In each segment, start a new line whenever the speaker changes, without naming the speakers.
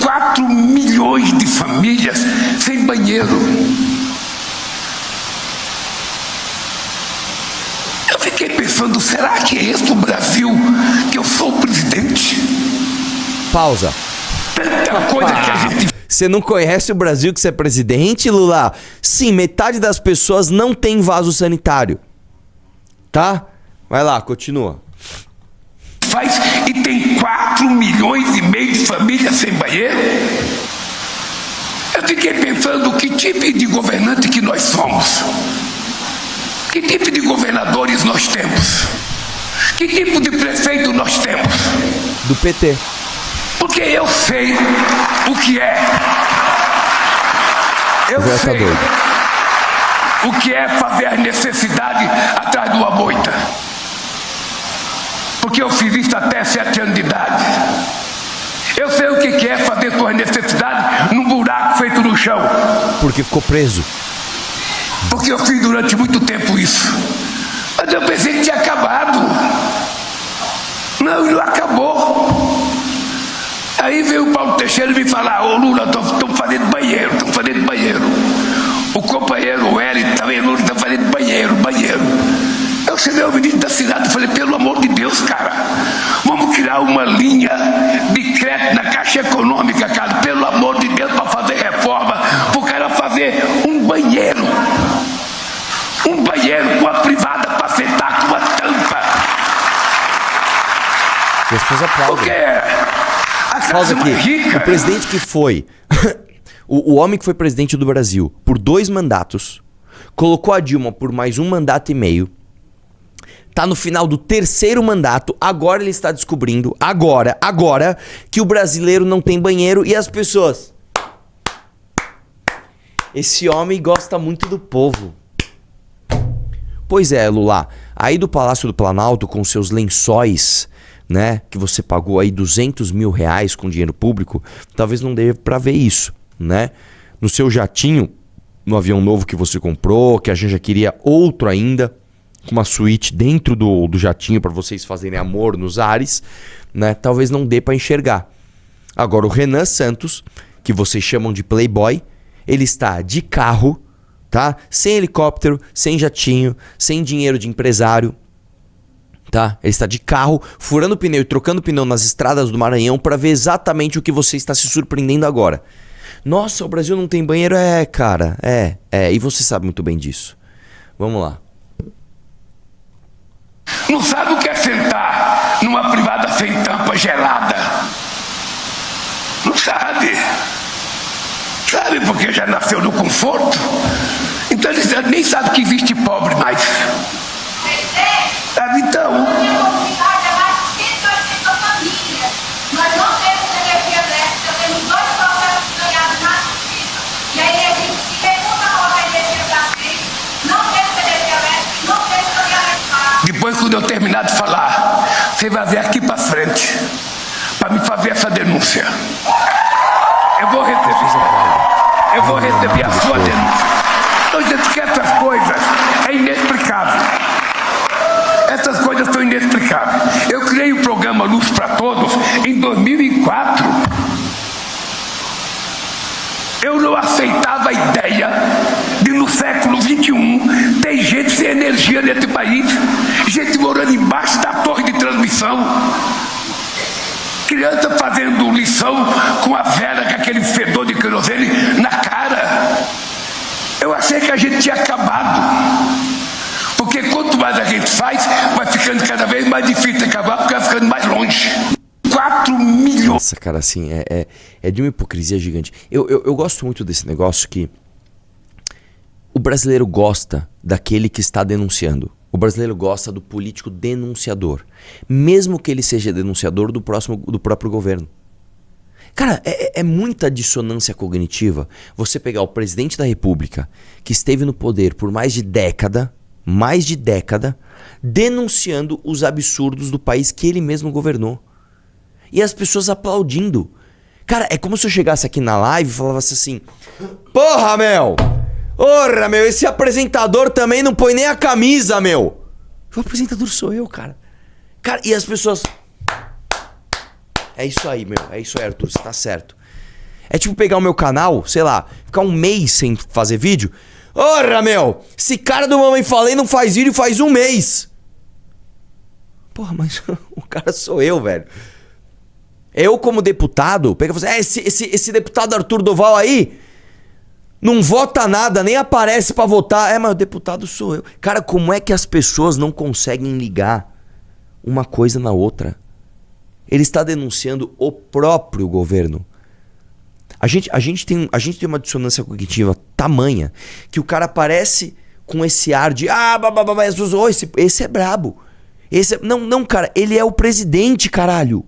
4 milhões de famílias sem banheiro. Eu fiquei pensando, será que é esse o Brasil que eu sou o presidente?
Pausa.
Tanta coisa que a gente...
Você não conhece o Brasil que você é presidente, Lula? Sim, metade das pessoas não tem vaso sanitário. Tá? Vai lá, continua.
faz e tem 4 milhões e meio de famílias sem banheiro. Eu fiquei pensando que tipo de governante que nós somos. Que tipo de governadores nós temos? Que tipo de prefeito nós temos?
Do PT.
Porque eu sei o que é. Eu sei o que é fazer a necessidade atrás de uma moita. Porque eu fiz isso até 7 anos de idade. Eu sei o que é fazer suas necessidades num buraco feito no chão.
Porque ficou preso.
Porque eu fiz durante muito tempo isso. Mas eu pensei que tinha acabado. Não acabou. Aí veio o Paulo Teixeira me falar: ô Lula, estão fazendo banheiro, estão fazendo banheiro. O companheiro Hélio também, Lula, está fazendo banheiro. Eu cheguei ao ministro da cidade e falei: pelo amor de Deus, cara, vamos criar uma linha de crédito na Caixa Econômica, cara, pelo amor de Deus, para fazer reforma, para o cara fazer um banheiro com a privada para sentar com uma tampa.
E as pessoas aplaudem.
Porque a classe mais rica...
O presidente que foi... o homem que foi presidente do Brasil por 2 mandatos, colocou a Dilma por mais 1 mandato e meio, tá no final do 3º mandato, agora ele está descobrindo, agora, que o brasileiro não tem banheiro e as pessoas... Esse homem gosta muito do povo. Pois é, Lula, aí do Palácio do Planalto com seus lençóis, né, que você pagou aí 200 mil reais com dinheiro público, talvez não dê pra ver isso, né? No seu jatinho, no avião novo que você comprou, que a gente já queria outro ainda, com uma suíte dentro do jatinho para vocês fazerem amor nos ares, né? Talvez não dê pra enxergar. Agora o Renan Santos, que vocês chamam de playboy, ele está de carro, tá? Sem helicóptero, sem jatinho, sem dinheiro de empresário, tá? Ele está de carro, furando pneu e trocando pneu nas estradas do Maranhão para ver exatamente o que você está se surpreendendo agora. Nossa, o Brasil não tem banheiro? É, cara, e você sabe muito bem disso. Vamos lá.
Não sabe o que é sentar numa privada sem tampa gelada. Não sabe. Sabe porque já nasceu no conforto? Então eles nem sabem que existe pobre mais. Sabe então?
Nós não temos energia elétrica, temos 2 processos ganhados na justiça. E aí a gente se pergunta qual é a energia da frente, não temos energia elétrica, não temos energia.
Depois, quando eu terminar de falar, você vai vir aqui para frente para me fazer essa denúncia. Eu vou receber a sua denúncia. Então, gente, que essas coisas é inexplicável. Essas coisas são inexplicáveis. Eu criei o programa Luz para Todos em 2004. Eu não aceitava a ideia de, no século XXI, ter gente sem energia nesse país, gente morando embaixo da torre de transmissão, criança fazendo lição com a vela, com aquele fedor de querosene na cara. Eu achei que a gente tinha acabado. Porque quanto mais a gente faz, vai ficando cada vez mais difícil de acabar, porque vai ficando mais longe. 4 milhões.
Nossa, cara, assim, é de uma hipocrisia gigante. Eu gosto muito desse negócio que o brasileiro gosta daquele que está denunciando. O brasileiro gosta do político denunciador. Mesmo que ele seja denunciador do próprio governo. Cara, é muita dissonância cognitiva você pegar o presidente da República, que esteve no poder por mais de década, denunciando os absurdos do país que ele mesmo governou. E as pessoas aplaudindo. Cara, é como se eu chegasse aqui na live e falasse assim: porra, meu! Porra, meu, esse apresentador também não põe nem a camisa, meu! O apresentador sou eu, cara. Cara, e as pessoas... É isso aí, meu. É isso aí, Arthur. Você tá certo. É tipo pegar o meu canal, sei lá, ficar um mês sem fazer vídeo. Ora, meu, esse cara do Mamãe Falei não faz vídeo faz um mês. Porra, mas o cara sou eu, velho. Eu, como deputado, pega e fala assim, esse deputado Arthur Doval aí não vota nada, nem aparece pra votar. Mas o deputado sou eu. Cara, como é que as pessoas não conseguem ligar uma coisa na outra? Ele está denunciando o próprio governo. A gente tem uma dissonância cognitiva tamanha que o cara aparece com esse ar de esse é brabo. Não, cara, ele é o presidente, caralho.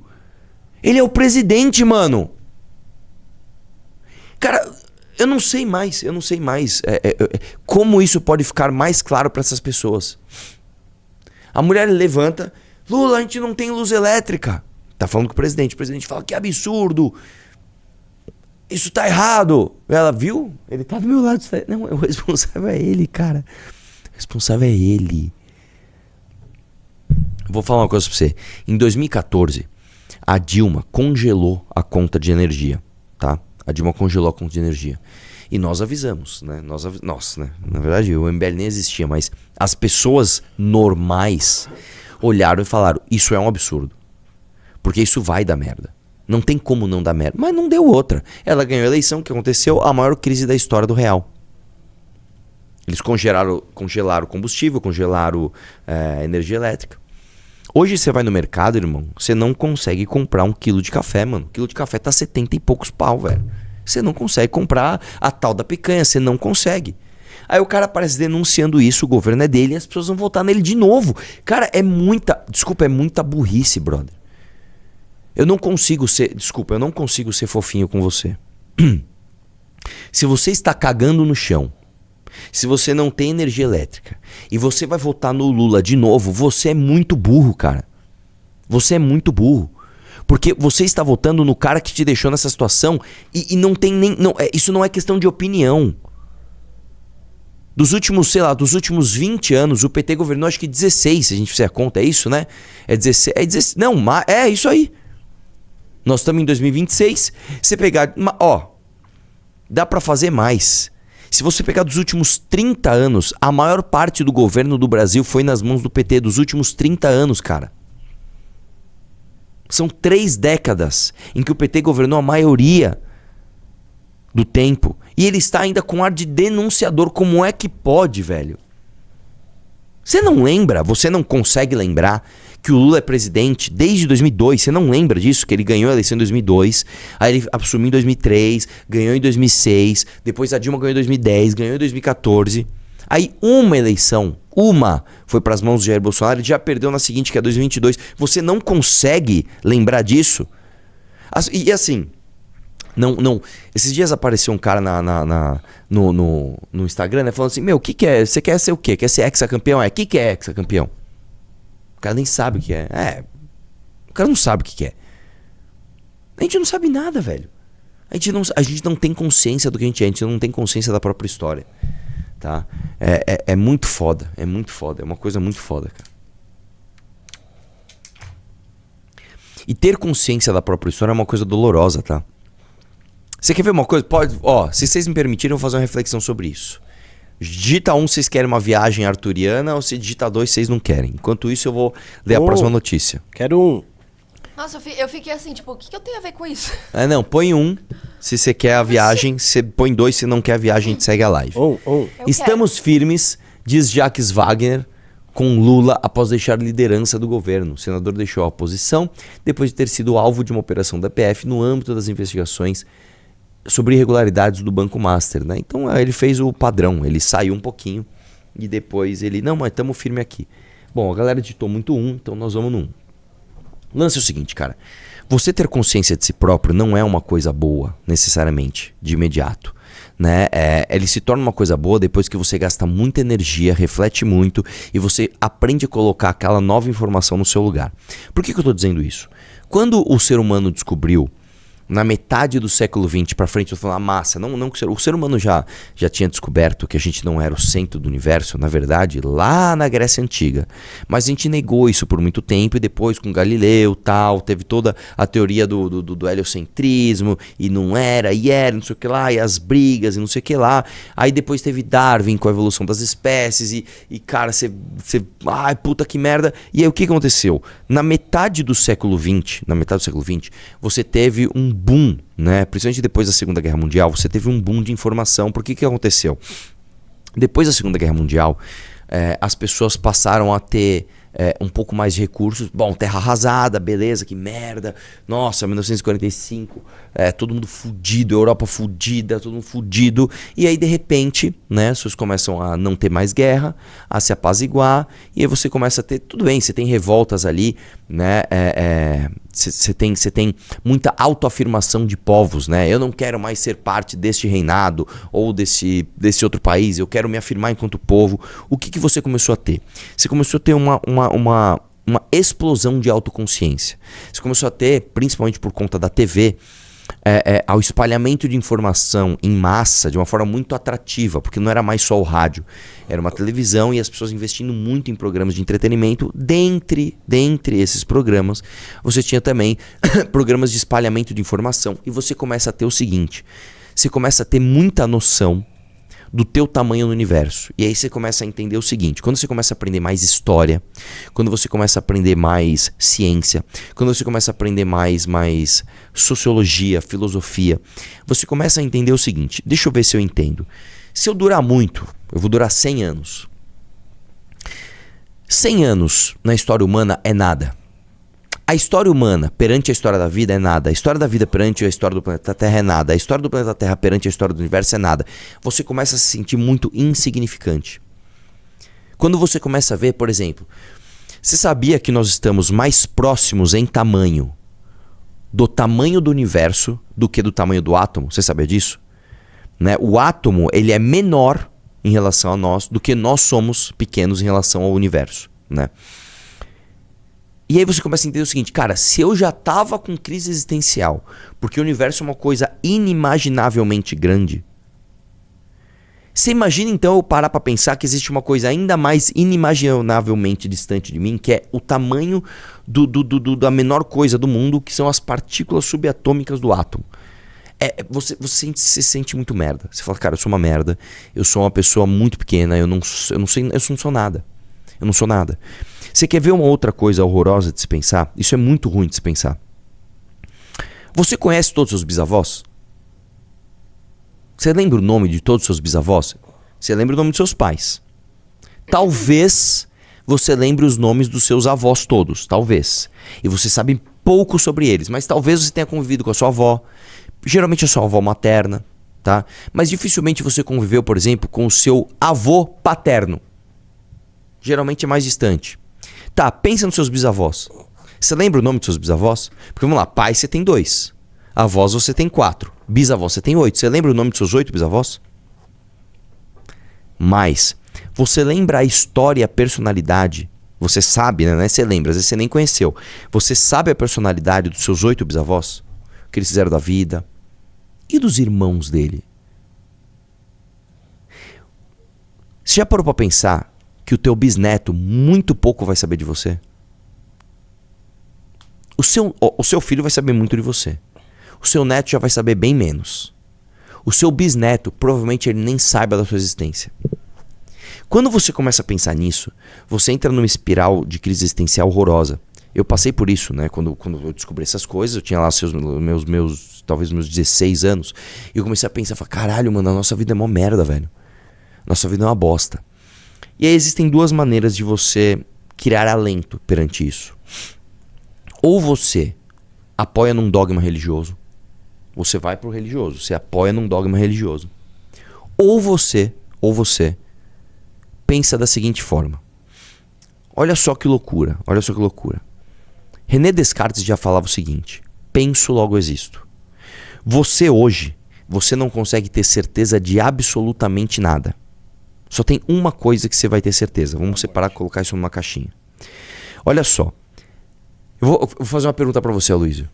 Ele é o presidente, mano. Cara, eu não sei mais como isso pode ficar mais claro para essas pessoas. A mulher levanta, Lula, a gente não tem luz elétrica. Tá falando com o presidente fala, que absurdo. Isso tá errado. Ela viu? Ele tá do meu lado. Não, o responsável é ele, cara. O responsável é ele. Vou falar uma coisa pra você. Em 2014, a Dilma congelou a conta de energia, tá? A Dilma congelou a conta de energia. E nós avisamos, né? Nossa, né? Na verdade, o MBL nem existia, mas as pessoas normais olharam e falaram, isso é um absurdo. Porque isso vai dar merda. Não tem como não dar merda. Mas não deu outra. Ela ganhou a eleição, o que aconteceu? A maior crise da história do real. Eles congelaram o combustível, congelaram a energia elétrica. Hoje você vai no mercado, irmão, você não consegue comprar um quilo de café, mano. O quilo de café tá 70 e poucos pau, velho. Você não consegue comprar a tal da picanha, você não consegue. Aí o cara aparece denunciando isso, o governo é dele e as pessoas vão votar nele de novo. Cara, é muita burrice, brother. Eu não consigo ser fofinho com você. Se você está cagando no chão, se você não tem energia elétrica e você vai votar no Lula de novo, você é muito burro, cara. Você é muito burro. Porque você está votando no cara que te deixou nessa situação e não tem nem... isso não é questão de opinião. Dos últimos 20 anos, o PT governou acho que 16, se a gente fizer a conta, é isso, né? É 16, não, é isso aí. Nós estamos em 2026. Você pegar... dá pra fazer mais. Se você pegar dos últimos 30 anos, a maior parte do governo do Brasil foi nas mãos do PT. Dos últimos 30 anos, cara. São 3 décadas em que o PT governou a maioria do tempo. E ele está ainda com ar de denunciador. Como é que pode, velho? Você não lembra? Você não consegue lembrar que o Lula é presidente desde 2002. Você não lembra disso? Que ele ganhou a eleição em 2002. Aí ele assumiu em 2003. Ganhou em 2006. Depois a Dilma ganhou em 2010. Ganhou em 2014. Aí uma eleição, foi para as mãos do Jair Bolsonaro. Ele já perdeu na seguinte, que é 2022. Você não consegue lembrar disso? E assim... Não. Esses dias apareceu um cara no Instagram, né, falando assim, meu, o que é? Você quer ser o quê? Quer ser hexacampeão? O que é hexacampeão? O cara nem sabe o que é. O cara não sabe o que é. A gente não sabe nada, velho. A gente não tem consciência do que a gente não tem consciência da própria história. Tá? É muito foda. É muito foda. É uma coisa muito foda, cara. E ter consciência da própria história é uma coisa dolorosa, tá? Você quer ver uma coisa? Pode, se vocês me permitirem, eu vou fazer uma reflexão sobre isso. Digita 1, vocês querem uma viagem arturiana, ou se digita 2, vocês não querem. Enquanto isso, eu vou ler a próxima notícia.
Quero 1.
Nossa, eu fiquei assim, tipo, o que eu tenho a ver com isso?
Não, põe 1 se você quer a viagem, você põe 2 se não quer a viagem, a gente segue a live. Estamos firmes, diz Jacques Wagner, com Lula após deixar a liderança do governo. O senador deixou a oposição depois de ter sido alvo de uma operação da PF no âmbito das investigações sobre irregularidades do Banco Master, né? Então ele fez o padrão, ele saiu um pouquinho e depois ele, não, mas estamos firme aqui. Bom, a galera ditou muito 1, então nós vamos no 1. O lance é o seguinte, cara, você ter consciência de si próprio não é uma coisa boa, necessariamente, de imediato, né? Ele se torna uma coisa boa depois que você gasta muita energia, reflete muito e você aprende a colocar aquela nova informação no seu lugar. Por que eu tô dizendo isso? Quando o ser humano descobriu, na metade do século XX para frente, eu tô falando a massa, não o ser humano já tinha descoberto que a gente não era o centro do universo, na verdade, lá na Grécia Antiga. Mas a gente negou isso por muito tempo e depois com Galileu tal, teve toda a teoria do heliocentrismo e não era, e era, não sei o que lá, e as brigas e não sei o que lá. Aí depois teve Darwin com a evolução das espécies e cara, você ai, puta que merda. E aí o que aconteceu? Na metade do século XX, você teve um boom, né? Principalmente depois da Segunda Guerra Mundial, você teve um boom de informação. Por que aconteceu? Depois da Segunda Guerra Mundial, as pessoas passaram a ter um pouco mais de recursos. Bom, terra arrasada, beleza, que merda. Nossa, 1945, todo mundo fudido, Europa fudida, todo mundo fudido. E aí, de repente, né, as pessoas começam a não ter mais guerra, a se apaziguar. E aí você começa a ter, tudo bem, você tem revoltas ali, né? Você tem muita autoafirmação de povos, né? Eu não quero mais ser parte deste reinado ou desse outro país, eu quero me afirmar enquanto povo. O que você começou a ter? Você começou a ter uma explosão de autoconsciência. Você começou a ter, principalmente por conta da TV, ao espalhamento de informação em massa de uma forma muito atrativa, porque não era mais só o rádio, era uma televisão e as pessoas investindo muito em programas de entretenimento. Dentre esses programas, você tinha também programas de espalhamento de informação e você começa a ter o seguinte, você começa a ter muita noção do teu tamanho no universo. E aí você começa a entender o seguinte, quando você começa a aprender mais história, quando você começa a aprender mais ciência, quando você começa a aprender mais sociologia, filosofia, você começa a entender o seguinte, deixa eu ver se eu entendo. Se eu durar muito, eu vou durar 100 anos. 100 anos na história humana é nada. A história humana perante a história da vida é nada. A história da vida perante a história do planeta Terra é nada. A história do planeta Terra perante a história do universo é nada. Você começa a se sentir muito insignificante. Quando você começa a ver, por exemplo, você sabia que nós estamos mais próximos em tamanho do tamanho do universo do que do tamanho do átomo? Você sabia disso? Né? O átomo, ele é menor em relação a nós do que nós somos pequenos em relação ao universo, né? E aí você começa a entender o seguinte, cara, se eu já tava com crise existencial, porque o universo é uma coisa inimaginavelmente grande, você imagina então eu parar pra pensar que existe uma coisa ainda mais inimaginavelmente distante de mim, que é o tamanho da menor coisa do mundo, que são as partículas subatômicas do átomo. Você se sente muito merda. Você fala, cara, eu sou uma merda, eu sou uma pessoa muito pequena, eu não sou nada. Eu não sou nada. Você quer ver uma outra coisa horrorosa de se pensar? Isso é muito ruim de se pensar. Você conhece todos os seus bisavós? Você lembra o nome de todos os seus bisavós? Você lembra o nome dos seus pais. Talvez você lembre os nomes dos seus avós todos. Talvez. E você sabe pouco sobre eles. Mas talvez você tenha convivido com a sua avó. Geralmente a sua avó materna. Tá? Mas dificilmente você conviveu, por exemplo, com o seu avô paterno. Geralmente é mais distante. Tá, pensa nos seus bisavós. Você lembra o nome dos seus bisavós? Porque vamos lá, pai você tem 2. Avós você tem 4. Bisavós você tem 8. Você lembra o nome dos seus 8 bisavós? Mas, você lembra a história e a personalidade? Você sabe, né? Você lembra, às vezes você nem conheceu. Você sabe a personalidade dos seus 8 bisavós? O que eles fizeram da vida? E dos irmãos dele? Você já parou pra pensar que o teu bisneto muito pouco vai saber de você? O seu filho vai saber muito de você. O seu neto já vai saber bem menos. O seu bisneto, provavelmente ele nem saiba da sua existência. Quando você começa a pensar nisso, você entra numa espiral de crise existencial horrorosa. Eu passei por isso, né? Quando eu descobri essas coisas, eu tinha lá talvez meus 16 anos, e eu comecei a pensar, caralho, mano, a nossa vida é uma merda, velho. Nossa vida é uma bosta. E aí existem 2 maneiras de você criar alento perante isso. Ou você apoia num dogma religioso, você vai pro religioso, você apoia num dogma religioso. Ou você pensa da seguinte forma. Olha só que loucura. René Descartes já falava o seguinte: penso, logo existo. Você hoje, você não consegue ter certeza de absolutamente nada. Só tem uma coisa que você vai ter certeza. Vamos separar e colocar isso numa caixinha. Olha só. Eu vou fazer uma pergunta pra você, Aloysio.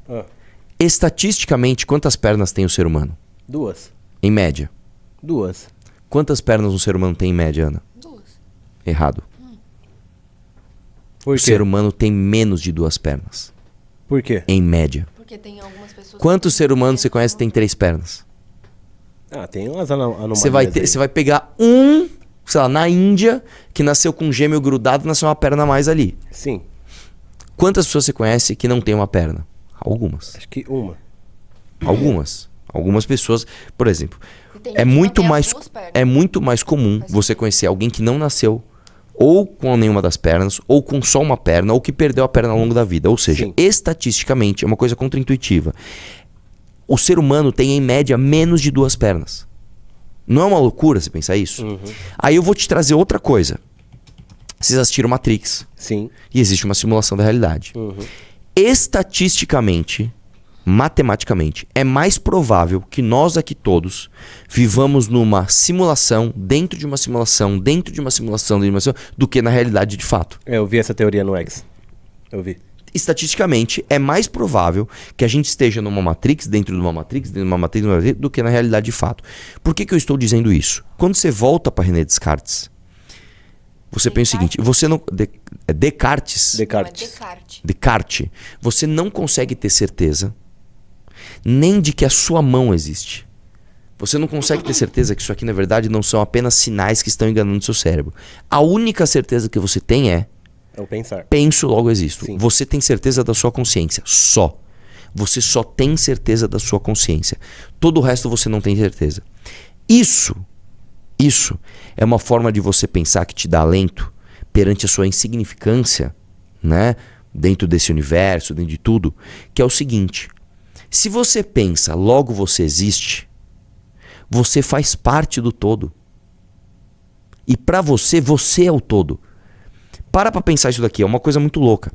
Estatisticamente, quantas pernas tem o ser humano?
2.
Em média.
2.
Quantas pernas um ser humano tem em média, Ana?
2.
Errado.
Por
O
quê?
ser humano tem menos de 2 pernas.
Por quê?
Em média.
Porque tem algumas pessoas...
Quantos ser humanos você conhece que tem 3 pernas?
Ah, tem umas anomalias
Você vai,
aí.
você vai pegar um, sei lá, na Índia, que nasceu com um gêmeo grudado e nasceu uma perna a mais ali.
Sim,
Quantas pessoas você conhece que não tem uma perna? Algumas.
acho que uma.
Algumas. Algumas pessoas, por exemplo,
E tem
é
gente que não
muito
tem as
mais
duas pernas.
é muito mais comum você conhecer alguém que não nasceu ou com nenhuma das pernas, ou com só uma perna, ou que perdeu a perna ao longo da vida. Ou seja,
Sim.
estatisticamente, é uma coisa contraintuitiva. O ser humano tem, em média, menos de 2 pernas. Não é uma loucura você pensar isso? Aí eu vou te trazer outra coisa. Vocês assistiram Matrix
Sim.
e existe uma simulação da realidade. Estatisticamente, matematicamente, é mais provável que nós aqui todos vivamos numa simulação, dentro de uma simulação, dentro de uma simulação, dentro de uma simulação, do que na realidade de fato.
É, eu vi essa teoria no X. Eu vi.
Estatisticamente, é mais provável que a gente esteja numa Matrix, dentro de uma Matrix, dentro de uma Matrix, do que na realidade de fato. Por que, que eu estou dizendo isso? Quando você volta para René Descartes, você pensa o seguinte, você não... Descartes.
Não, é
Descartes.
Descartes.
Descartes, você não consegue ter certeza nem de que a sua mão existe. Você não consegue ter certeza que isso aqui, na verdade, não são apenas sinais que estão enganando seu cérebro. A única certeza que você tem é:
É o pensar.
penso, logo existo.
Sim.
Você tem certeza da sua consciência. Só. Você só tem certeza da sua consciência. Todo o resto você não tem certeza. Isso é uma forma de você pensar que te dá alento perante a sua insignificância, né? Dentro desse universo, dentro de tudo, que é o seguinte: se você pensa, logo você existe, você faz parte do todo. E pra você, você é o todo. Para pra pensar isso daqui, é uma coisa muito louca.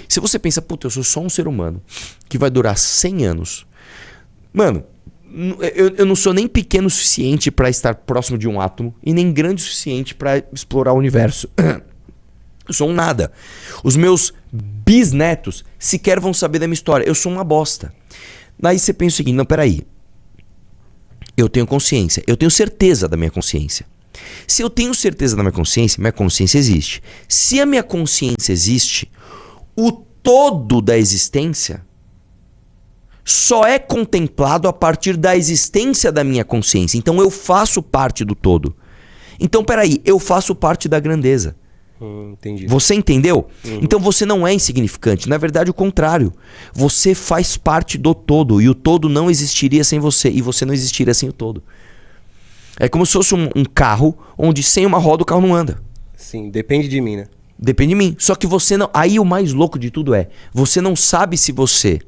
Se você pensa, puta, eu sou só um ser humano que vai durar 100 anos. Mano, eu não sou nem pequeno o suficiente pra estar próximo de um átomo e nem grande o suficiente pra explorar o universo. Eu sou um nada. Os meus bisnetos sequer vão saber da minha história. Eu sou uma bosta. Daí você pensa o seguinte, não, peraí. Eu tenho consciência, eu tenho certeza da minha consciência. Se eu tenho certeza da minha consciência existe. Se a minha consciência existe, o todo da existência só é contemplado a partir da existência da minha consciência. Então eu faço parte do todo. Então peraí, eu faço parte da grandeza.
Entendi.
Você entendeu? Então você não é insignificante. Na verdade, o contrário. Você faz parte do todo. E o todo não existiria sem você. E você não existiria sem o todo. É como se fosse um carro onde sem uma roda o carro não anda.
Sim, depende de mim, né?
Depende de mim. Só que você não... Aí o mais louco de tudo é... Você não sabe se você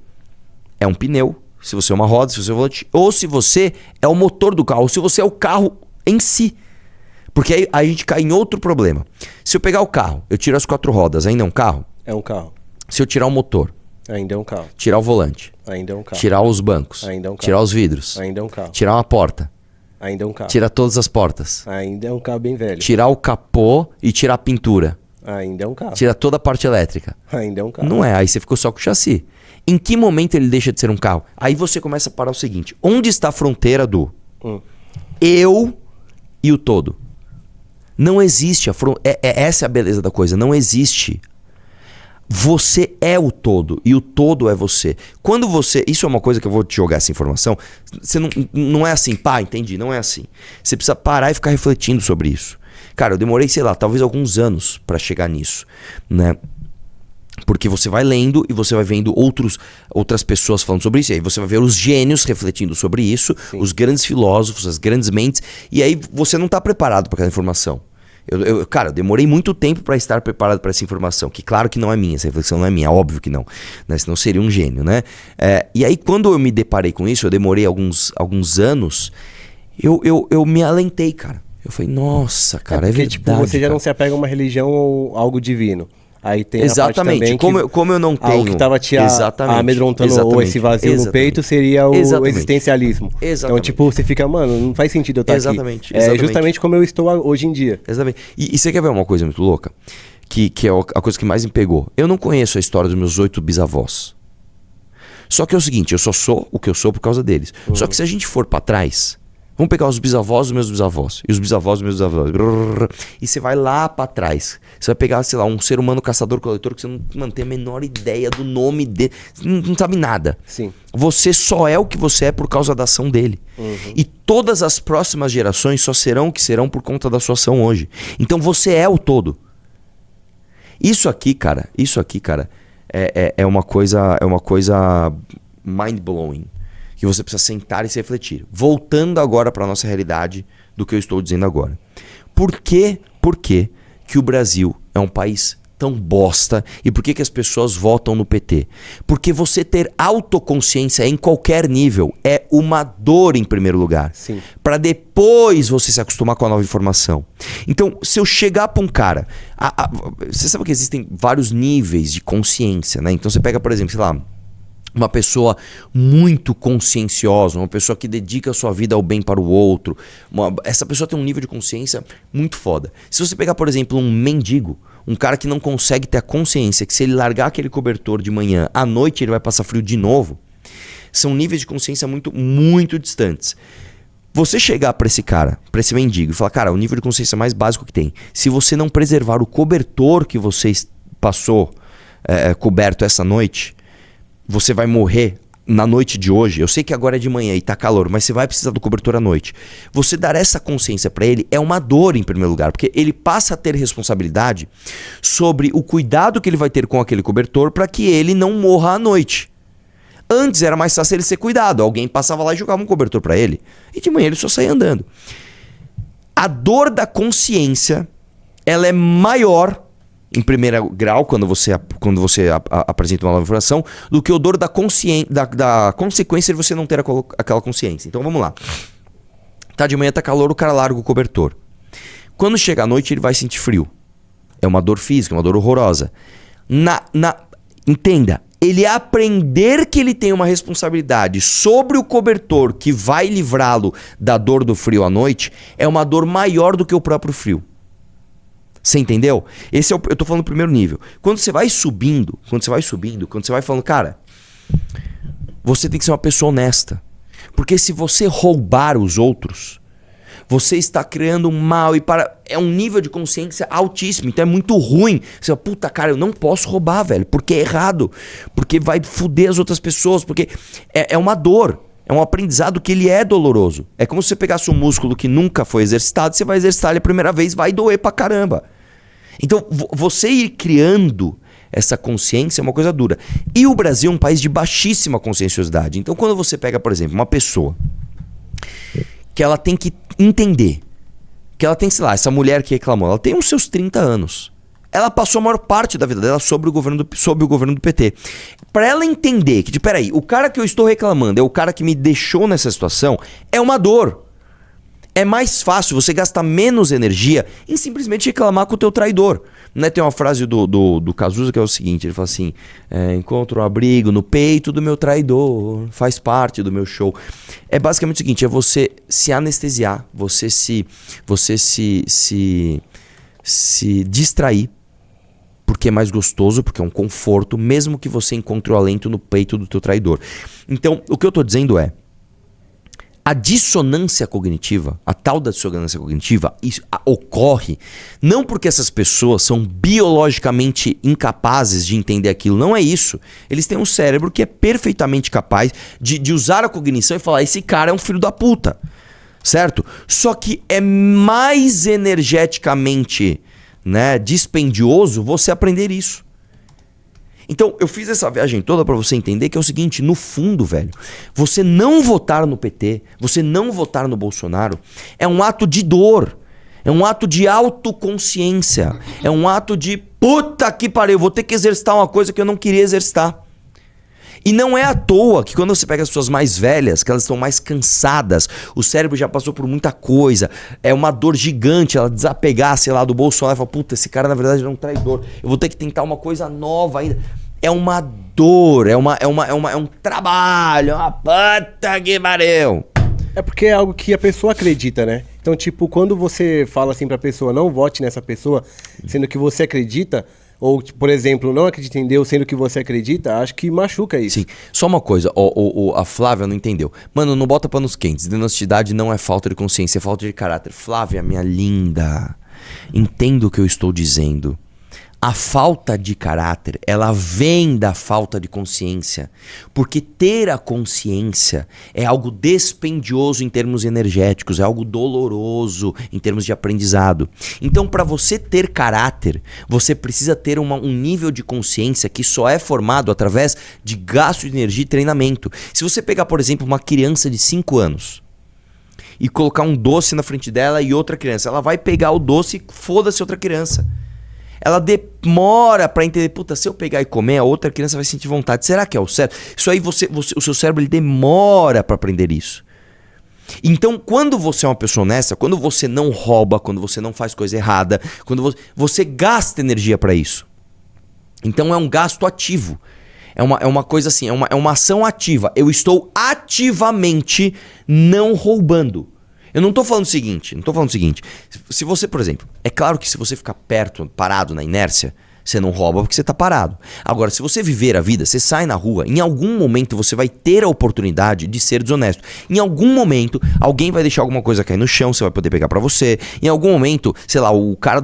é um pneu, se você é uma roda, se você é um volante, ou se você é o motor do carro, ou se você é o carro em si. Porque aí a gente cai em outro problema. Se eu pegar o carro, eu tiro as 4 rodas, ainda é um carro?
É um carro.
Se eu tirar o motor,
Ainda é um carro.
tirar o volante,
Ainda é um carro.
tirar os bancos,
Ainda é um carro.
tirar os vidros,
Ainda é um carro.
tirar uma porta,
Ainda é um carro.
tirar todas as portas,
Ainda é um carro bem velho.
tirar o capô e tirar a pintura,
Ainda é um carro.
tirar toda a parte elétrica.
Ainda é um carro.
Não é, aí você ficou só com o chassi. Em que momento ele deixa de ser um carro? Aí você começa a parar o seguinte: onde está a fronteira do eu e o todo? Não existe a fronteira. Essa é a beleza da coisa. Não existe. Você é o todo e o todo é você. Quando você... Isso é uma coisa que eu vou te jogar essa informação. Você não é assim, pá, entendi. Não é assim. Você precisa parar e ficar refletindo sobre isso. Cara, eu demorei, sei lá, talvez alguns anos pra chegar nisso, né? Porque você vai lendo e você vai vendo outras pessoas falando sobre isso. E aí você vai ver os gênios refletindo sobre isso, os grandes filósofos, as grandes mentes. E aí você não está preparado para aquela informação. Cara, eu demorei muito tempo para estar preparado para essa informação. Que claro que não é minha, essa reflexão não é minha, óbvio que não, né? Senão seria um gênio, né? E aí quando eu me deparei com isso, eu demorei alguns anos, eu me alentei, cara. Eu falei, nossa, cara,
porque,
é verdade.
tipo, você já
cara.
não se apega a uma religião ou algo divino. Aí tem
Exatamente.
a parte também
Como eu não tenho...
algo que tava te
Exatamente.
amedrontando ou
Exatamente.
esse vazio no
Exatamente.
peito seria o
Exatamente.
existencialismo. Então,
Exatamente.
tipo, você fica, mano, não faz sentido eu estar
Exatamente,
aqui.
exatamente.
É justamente como eu estou hoje em dia.
Exatamente. E você quer ver uma coisa muito louca? Que é a coisa que mais me pegou. Eu não conheço a história dos meus 8 bisavós. Só que é o seguinte, eu só sou o que eu sou por causa deles. Só que se a gente for pra trás, vamos pegar os bisavós dos meus bisavós e os bisavós dos meus bisavós. E você vai lá pra trás. Você vai pegar, sei lá, um ser humano caçador-coletor que você não tem a menor ideia do nome dele. Você não sabe nada.
Sim.
Você só é o que você é por causa da ação dele. E todas as próximas gerações só serão o que serão por conta da sua ação hoje. Então você é o todo. Isso aqui, cara, é uma coisa mind-blowing. Que você precisa sentar e se refletir. Voltando agora para a nossa realidade do que eu estou dizendo agora. Por que o Brasil é um país tão bosta e por que as pessoas votam no PT? Porque você ter autoconsciência em qualquer nível é uma dor em primeiro lugar.
Sim.
Para depois você se acostumar com a nova informação. Então, se eu chegar para um cara... você sabe que existem vários níveis de consciência, né? Então você pega, por exemplo, sei lá... uma pessoa muito conscienciosa, uma pessoa que dedica a sua vida ao bem para o outro. Essa pessoa tem um nível de consciência muito foda. Se você pegar, por exemplo, um mendigo, um cara que não consegue ter a consciência que se ele largar aquele cobertor de manhã, à noite ele vai passar frio de novo, são níveis de consciência muito, muito distantes. Você chegar para esse cara, para esse mendigo e falar, cara, o nível de consciência mais básico que tem, se você não preservar o cobertor que você passou coberto essa noite... você vai morrer na noite de hoje. Eu sei que agora é de manhã e tá calor, mas você vai precisar do cobertor à noite. Você dar essa consciência pra ele é uma dor em primeiro lugar, porque ele passa a ter responsabilidade sobre o cuidado que ele vai ter com aquele cobertor para que ele não morra à noite. Antes era mais fácil ele ser cuidado. Alguém passava lá e jogava um cobertor pra ele e de manhã ele só saía andando. A dor da consciência, ela é maior em primeiro grau, quando você apresenta uma nova informação, do que o dor da consequência de você não ter aquela consciência. Então vamos lá. Tá de manhã, tá calor, o cara larga o cobertor. Quando chega à noite, ele vai sentir frio. É uma dor física, uma dor horrorosa. Entenda, ele aprender que ele tem uma responsabilidade sobre o cobertor que vai livrá-lo da dor do frio à noite, é uma dor maior do que o próprio frio. Você entendeu? Esse é eu tô falando do primeiro nível. Quando você vai subindo, quando você vai falando, cara, você tem que ser uma pessoa honesta. Porque se você roubar os outros, você está criando um mal é um nível de consciência altíssimo. Então é muito ruim. Você fala, puta, cara, eu não posso roubar, velho, porque é errado. Porque vai foder as outras pessoas, porque é uma dor. É um aprendizado que ele é doloroso. É como se você pegasse um músculo que nunca foi exercitado, você vai exercitar ele a primeira vez, vai doer pra caramba. Então, você ir criando essa consciência é uma coisa dura. E o Brasil é um país de baixíssima conscienciosidade. Então, quando você pega, por exemplo, uma pessoa que ela tem que entender, que ela tem, sei lá, essa mulher que reclamou, ela tem uns seus 30 anos. Ela passou a maior parte da vida dela sob o governo do PT. Pra ela entender que, peraí, o cara que eu estou reclamando é o cara que me deixou nessa situação, é uma dor. É mais fácil você gastar menos energia em simplesmente reclamar com o teu traidor. Né? Tem uma frase do Cazuza que é o seguinte, ele fala assim, encontro um abrigo no peito do meu traidor, faz parte do meu show. É basicamente o seguinte, é você se anestesiar, você se distrair, porque é mais gostoso, porque é um conforto, mesmo que você encontre o alento no peito do teu traidor. Então, o que eu tô dizendo é, a dissonância cognitiva, a tal da dissonância cognitiva, ocorre não porque essas pessoas são biologicamente incapazes de entender aquilo, não é isso. Eles têm um cérebro que é perfeitamente capaz de usar a cognição e falar, esse cara é um filho da puta, certo? Só que é mais energeticamente, né, dispendioso você aprender isso. Então, eu fiz essa viagem toda pra você entender que é o seguinte, no fundo, velho, você não votar no PT, você não votar no Bolsonaro, é um ato de dor, é um ato de autoconsciência, é um ato de puta que pariu, vou ter que exercitar uma coisa que eu não queria exercitar. E não é à toa que quando você pega as pessoas mais velhas, que elas estão mais cansadas, o cérebro já passou por muita coisa, é uma dor gigante ela desapegar, sei lá, do Bolsonaro e falar, puta, esse cara na verdade é um traidor, eu vou ter que tentar uma coisa nova ainda. É uma dor, é um trabalho, é uma puta que pariu.
É porque é algo que a pessoa acredita, né? Então, tipo, quando você fala assim pra pessoa, não vote nessa pessoa, sendo que você acredita, ou, tipo, por exemplo, não acredita em Deus sendo que você acredita, acho que machuca isso.
Sim. Só uma coisa, a Flávia não entendeu. Mano, não bota panos quentes. Desonestidade não é falta de consciência, é falta de caráter. Flávia, minha linda, entendo o que eu estou dizendo. A falta de caráter, ela vem da falta de consciência. Porque ter a consciência é algo dispendioso em termos energéticos, é algo doloroso em termos de aprendizado. Então, para você ter caráter, você precisa ter um nível de consciência que só é formado através de gasto de energia e treinamento. Se você pegar, por exemplo, uma criança de 5 anos e colocar um doce na frente dela e outra criança, ela vai pegar o doce e foda-se outra criança. Ela demora pra entender, puta, se eu pegar e comer, a outra criança vai sentir vontade. Será que é o certo? Isso aí, o seu cérebro ele demora pra aprender isso. Então, quando você é uma pessoa honesta, quando você não rouba, quando você não faz coisa errada, quando você gasta energia pra isso. Então é um gasto ativo. É uma coisa assim, é uma ação ativa. Eu estou ativamente não roubando. Eu não tô falando o seguinte, se você, por exemplo, é claro que se você ficar perto, parado na inércia, você não rouba porque você tá parado. Agora, se você viver a vida, você sai na rua, em algum momento você vai ter a oportunidade de ser desonesto. Em algum momento, alguém vai deixar alguma coisa cair no chão, você vai poder pegar pra você. Em algum momento, sei lá, o cara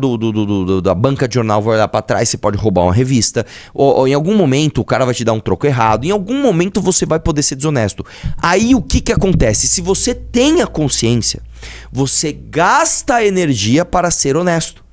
da banca de jornal vai olhar pra trás, você pode roubar uma revista. Ou em algum momento, o cara vai te dar um troco errado. Em algum momento, você vai poder ser desonesto. Aí, o que acontece? Se você tem a consciência, você gasta a energia para ser honesto.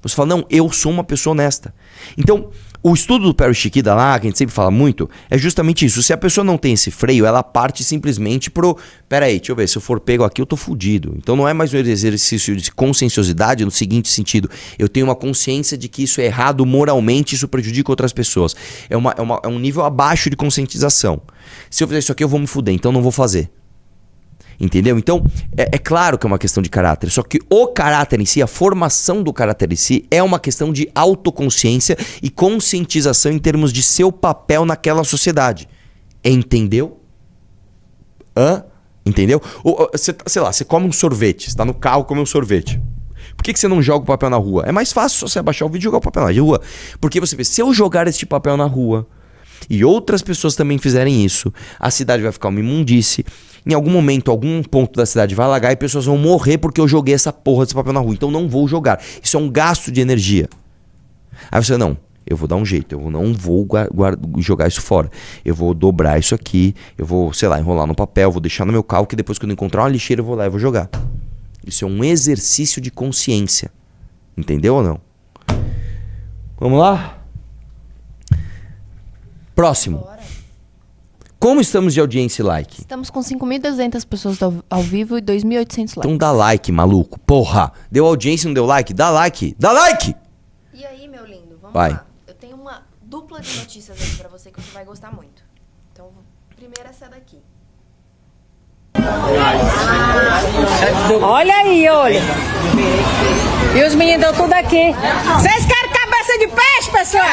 Você fala, não, eu sou uma pessoa honesta. Então, o estudo do Perry Chiquida lá, que a gente sempre fala muito, é justamente isso. Se a pessoa não tem esse freio, ela parte simplesmente pro... Pera aí, deixa eu ver, se eu for pego aqui, eu tô fudido. Então não é mais um exercício de conscienciosidade no seguinte sentido. Eu tenho uma consciência de que isso é errado moralmente, isso prejudica outras pessoas. É um nível abaixo de conscientização. Se eu fizer isso aqui, eu vou me fuder, então não vou fazer. Entendeu? Então, é claro que é uma questão de caráter, só que o caráter em si, a formação do caráter em si, é uma questão de autoconsciência e conscientização em termos de seu papel naquela sociedade. Entendeu? Entendeu? Sei lá, você come um sorvete, você tá no carro, come um sorvete. Por que você não joga o papel na rua? É mais fácil só você abaixar o vídeo e jogar o papel na rua. Porque você pensa, se eu jogar este papel na rua e outras pessoas também fizerem isso, a cidade vai ficar uma imundície. Em algum momento, algum ponto da cidade vai alagar e pessoas vão morrer porque eu joguei essa porra desse papel na rua. Então não vou jogar. Isso é um gasto de energia. Aí você, não, eu vou dar um jeito. Eu não vou jogar isso fora. Eu vou dobrar isso aqui. Eu vou, sei lá, enrolar no papel. Vou deixar no meu carro que depois que eu encontrar uma lixeira eu vou lá e vou jogar. Isso é um exercício de consciência. Entendeu ou não? Vamos lá? Próximo.
Bora.
Como estamos de audiência e like?
Estamos com 5.200 pessoas ao vivo e 2.800 likes.
Então dá like, maluco. Porra. Deu audiência e não deu like? Dá like. Dá like!
E aí, meu lindo, vamos
Vai.
lá. Eu tenho uma dupla de notícias aqui pra você que você vai gostar muito. Então, primeiro essa daqui.
Olha aí, olha. E os meninos estão tudo aqui. Vocês querem cabeça de peixe, pessoal?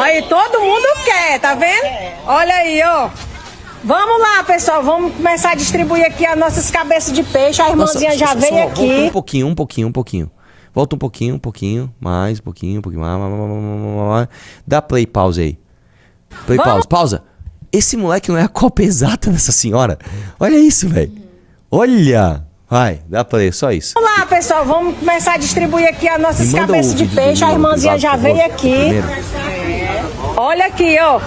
Aí todo mundo quer, tá vendo? Olha aí, ó. Vamos lá, pessoal. Vamos começar a distribuir aqui as nossas cabeças de peixe. A irmãzinha já veio aqui.
Volta um pouquinho. Volta um pouquinho. Mais, um pouquinho mais. Dá play, pausa aí. Pausa. Esse moleque não é a copa exata dessa senhora. Olha isso, velho. Olha. Vai, dá play, só isso.
Vamos lá, pessoal. Vamos começar a distribuir aqui as nossas cabeças de peixe. A irmãzinha já veio aqui. Olha aqui, ó.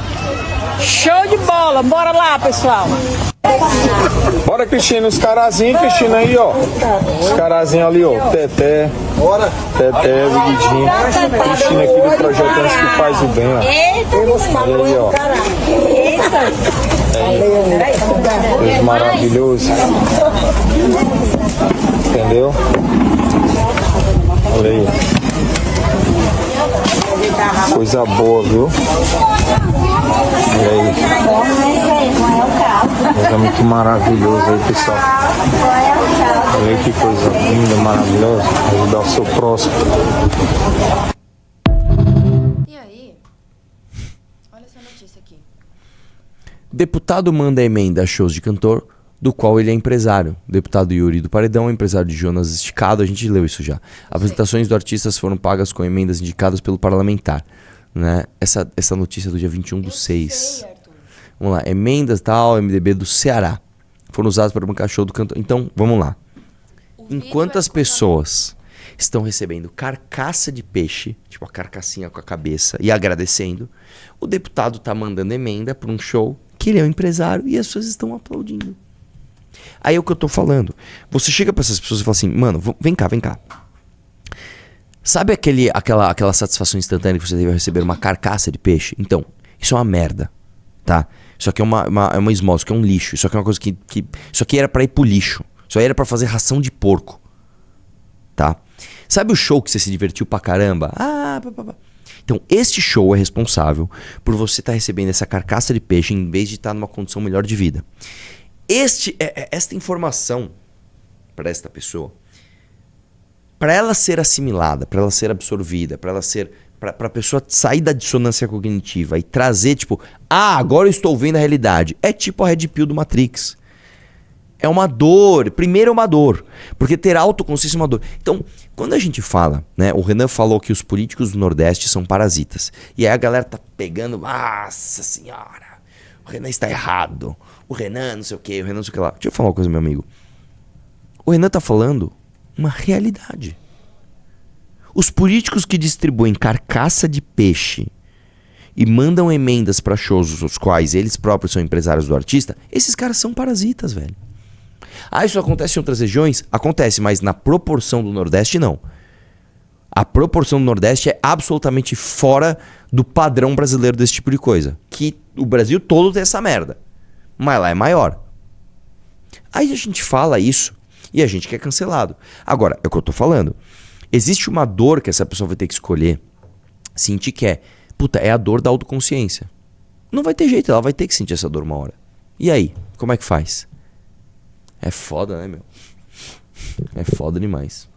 Show de bola. Bora lá, pessoal.
Bora, Cristina, os carazinhos, Cristina, aí, ó. Os carazinhos ali, ó. Teté. Bora. Teté, Vididinho. Cristina aqui do Projeto Antes que Faz o Bem, ó. Olha aí, ó. Deus maravilhoso. Entendeu? Olha aí. Coisa boa, viu? Olha aí. Coisa muito maravilhosa aí, pessoal. Olha aí que coisa linda, maravilhosa. Ajudar o seu próximo.
E aí, olha essa notícia aqui.
Deputado manda emenda a shows de cantor do qual ele é empresário. O deputado Yuri do Paredão, empresário de Jonas Esticado, a gente leu isso já. Apresentações do artistas foram pagas com emendas indicadas pelo parlamentar. Né? Essa notícia do dia 21/6.
Sei, Arthur.
Vamos lá, emendas tal, MDB do Ceará. Foram usadas para bancar show do cantor. Então, vamos lá.
O vídeo
Enquanto
é
as pessoas estão recebendo carcaça de peixe, tipo a carcassinha com a cabeça, e agradecendo, o deputado tá mandando emenda para um show que ele é um empresário e as pessoas estão aplaudindo. Aí é o que eu tô falando. Você chega para essas pessoas e fala assim, mano, vem cá, vem cá. Sabe aquela satisfação instantânea que você deve receber uma carcaça de peixe? Então, isso é uma merda, tá? Isso aqui é uma esmola, isso aqui é um lixo. Isso aqui é uma coisa que isso aqui era pra ir pro lixo. Isso aí era pra fazer ração de porco, tá? Sabe o show que você se divertiu pra caramba? Então, este show é responsável por você estar recebendo essa carcaça de peixe em vez de estar numa condição melhor de vida. Esta informação para esta pessoa, para ela ser assimilada, para ela ser absorvida, para a pessoa sair da dissonância cognitiva e trazer tipo, agora eu estou vendo a realidade. É tipo a Red Pill do Matrix. É uma dor. Primeiro é uma dor, porque ter autoconsciência é uma dor. Então, quando a gente fala, né, o Renan falou que os políticos do Nordeste são parasitas. E aí a galera tá pegando, nossa senhora, o Renan está errado. O Renan não sei o que, o Renan não sei o que lá. Deixa eu falar uma coisa, meu amigo. O Renan tá falando uma realidade. Os políticos que distribuem carcaça de peixe e mandam emendas para shows os quais eles próprios são empresários do artista, esses caras são parasitas, velho. Isso acontece em outras regiões? Acontece, mas na proporção do Nordeste, não. A proporção do Nordeste é absolutamente fora do padrão brasileiro desse tipo de coisa. Que o Brasil todo tem essa merda. Mas lá é maior. Aí a gente fala isso e a gente quer cancelado. Agora, é o que eu tô falando. Existe uma dor que essa pessoa vai ter que escolher, sentir que é a dor da autoconsciência. Não vai ter jeito, ela vai ter que sentir essa dor uma hora. E aí, como é que faz? É foda, né, meu? É foda demais.